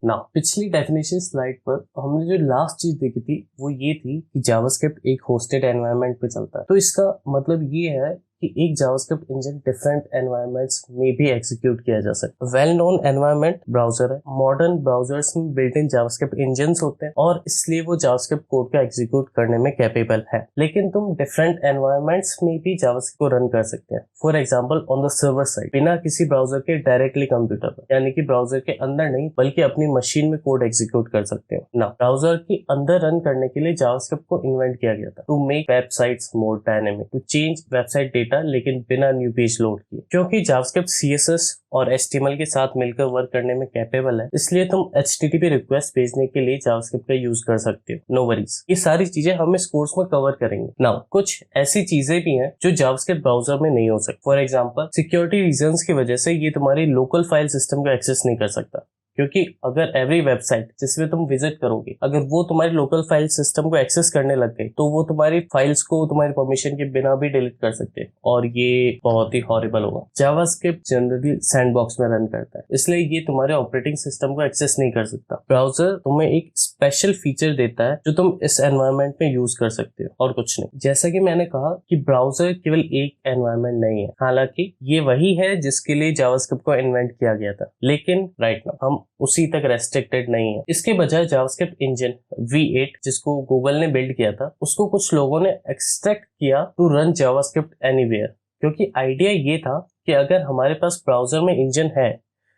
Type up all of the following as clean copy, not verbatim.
Now पिछली definition slide पर हमने जो लास्ट चीज देखी थी वो ये थी कि जावास्क्रिप्ट एक होस्टेड एनवायरनमेंट पे चलता है। तो इसका मतलब ये है कि एक जावास्क्रिप्ट इंजन डिफरेंट एनवायरनमेंट्स में भी एग्जीक्यूट किया जा सकता है। वेल नोन एनवायरनमेंट ब्राउजर है। मॉडर्न ब्राउजर्स में बिल्ट इन जावास्क्रिप्ट इंजन्स होते हैं और इसलिए वो जावास्क्रिप्ट कोड को एग्जीक्यूट करने में कैपेबल है। लेकिन तुम डिफरेंट एनवायरनमेंट्स में भी जावास्क्रिप्ट को रन कर सकते हैं। For example on the server side, बिना किसी ब्राउजर के डायरेक्टली कंप्यूटर पर, यानी कि ब्राउजर के अंदर नहीं बल्कि अपनी मशीन में कोड एग्जीक्यूट कर सकते हो ना। ब्राउजर के अंदर रन करने के लिए जावास्क्रिप्ट को इन्वेंट किया गया था to make websites more dynamic, to change website data लेकिन बिना न्यू पेज लोड किए। क्योंकि जावास्क्रिप्ट CSS और HTML के साथ मिलकर वर्क करने में कैपेबल है, इसलिए तुम HTTP रिक्वेस्ट भेजने के लिए जावास्क्रिप्ट का यूज कर सकते हो। नो वरीज, ये सारी चीजें हम इस कोर्स में कवर करेंगे। नाउ कुछ ऐसी चीजें भी हैं जो जावास्क्रिप्ट ब्राउजर में नहीं हो सकती। फॉर एग्जांपल सिक्योरिटी रीजंस की वजह से ये तुम्हारी लोकल फाइल सिस्टम को एक्सेस नहीं कर सकता, क्योंकि अगर एवरी वेबसाइट जिसमें तुम विजिट करोगे अगर वो तुम्हारी लोकल फाइल सिस्टम को एक्सेस करने लग गई तो वो तुम्हारी फाइल्स को तुम्हारी परमिशन के बिना भी डिलीट कर सकते हैं और ये बहुत ही हॉरिबल होगा। जावास्क्रिप्ट जनरली सैंडबॉक्स में रन करता है, इसलिए ये तुम्हारे ऑपरेटिंग सिस्टम को एक्सेस नहीं कर सकता। ब्राउजर तुम्हें एक स्पेशल फीचर देता है जो तुम इस एनवायरनमेंट में यूज कर सकते हो और कुछ नहीं। जैसा कि मैंने कहा कि ब्राउजर केवल एक एनवायरनमेंट नहीं है, हालांकि ये वही है जिसके लिए जावास्क्रिप्ट को इन्वेंट किया गया था, लेकिन राइट नाउ हम उसी तक रेस्ट्रिक्टेड नहीं है। इसके बजाय जावास्क्रिप्ट इंजन V8 जिसको गूगल ने बिल्ड किया था उसको कुछ लोगों ने एक्सट्रैक्ट किया टू रन जावास्क्रिप्ट एनीवेयर, क्योंकि आइडिया ये था कि अगर हमारे पास ब्राउजर में इंजन है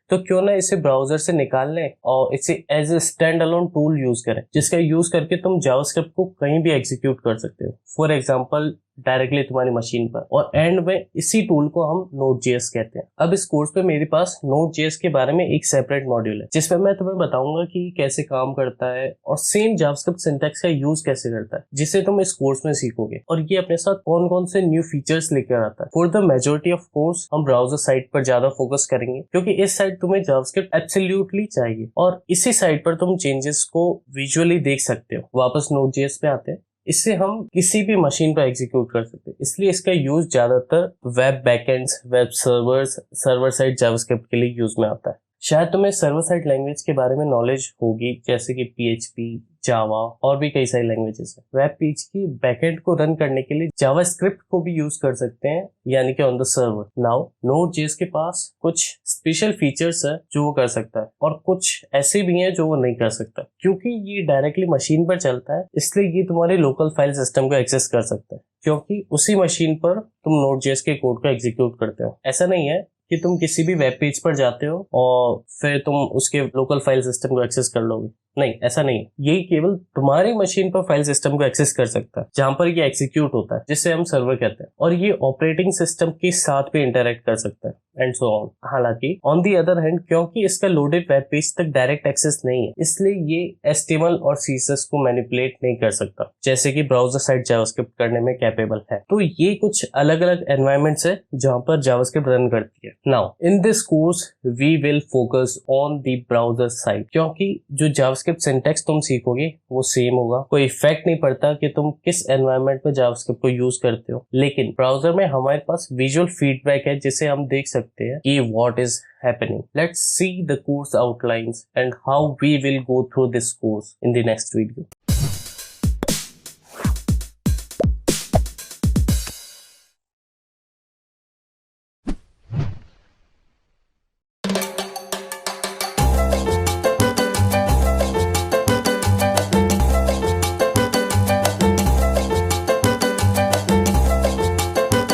तो क्यों ना इसे ब्राउजर से निकाल लें और इसे as a stand alone tool use करें, जिसका यूज करके तुम जावास्क्रिप्ट को कहीं भी एग्जीक्यूट कर सकते हो। फॉर एग्जांपल डायरेक्टली तुम्हारी मशीन पर, और एंड में इसी टूल को हम Node.js कहते हैं। अब इस कोर्स पे मेरे पास Node.js के बारे में एक सेपरेट मॉड्यूल है जिसमें मैं तुम्हें बताऊंगा कि कैसे काम करता है और सेम जावास्क्रिप्ट सिंटैक्स का यूज कैसे करता है, जिसे तुम इस कोर्स में सीखोगे और ये अपने साथ कौन कौन से न्यू फीचर्स लेकर आता है। For the majority of course हम ब्राउजर साइट पर ज्यादा फोकस करेंगे, क्योंकि इस साइट तुम्हें जावास्क्रिप्ट एब्सोल्युटली चाहिए और इसी साइट पर तुम चेंजेस को विजुअली देख सकते हो। वापस Node.js पे आते हैं। इससे हम किसी भी मशीन पर एग्जीक्यूट कर सकते हैं, इसलिए इसका यूज ज्यादातर web backends, web servers, server side JavaScript के लिए यूज में आता है। शायद तुम्हें सर्वर साइड लैंग्वेज के बारे में नॉलेज होगी, जैसे कि PHP, जावा और भी कई सारी लैंग्वेजेस है। वेब पेज की बैकएंड को रन करने के लिए जावास्क्रिप्ट को भी यूज कर सकते हैं, यानी कि on the server. Now Node.js के पास कुछ स्पेशल फीचर्स है जो वो कर सकता है और कुछ ऐसे भी हैं जो वो नहीं कर सकता। क्योंकि ये डायरेक्टली मशीन पर चलता है इसलिए ये तुम्हारे लोकल फाइल सिस्टम को एक्सेस कर सकता है, क्योंकि उसी मशीन पर तुम Node.js के कोड को एग्जीक्यूट करते हो। ऐसा नहीं है कि तुम किसी भी वेब पेज पर जाते हो और फिर तुम उसके लोकल फाइल सिस्टम को एक्सेस कर लोगे, नहीं, ऐसा नहीं है। यही केवल तुम्हारी मशीन पर फाइल सिस्टम को एक्सेस कर सकता है जहां पर ये एग्जीक्यूट होता है, जिसे हम सर्वर कहते हैं, और ये ऑपरेटिंग सिस्टम के साथ भी इंटरेक्ट कर सकता है एंड सो ऑन। हालांकि ऑन दी अदर हैंड, क्योंकि इसका लोडेड वेब पेज तक डायरेक्ट एक्सेस नहीं है, इसलिए ये HTML और CSS को मैनिपुलेट नहीं कर सकता, जैसे कि ब्राउजर साइड जावास्क्रिप्ट करने में कैपेबल है। तो ये कुछ अलग अलग एनवायरनमेंट्स है जहां पर जावास्क्रिप्ट रन करती है। Now in this course we will focus on the browser side, क्योंकि जो जावास्क्रिप्ट सिंटैक्स तुम सीखोगे वो सेम होगा। कोई इफेक्ट नहीं पड़ता कि तुम किस एनवायरनमेंट में जावास्क्रिप्ट को यूज करते हो, लेकिन ब्राउजर में हमारे पास विजुअल फीडबैक है जिसे हम देख सकते हैं कि what is happening. Let's see the course outlines and how we will go through this course in the next video.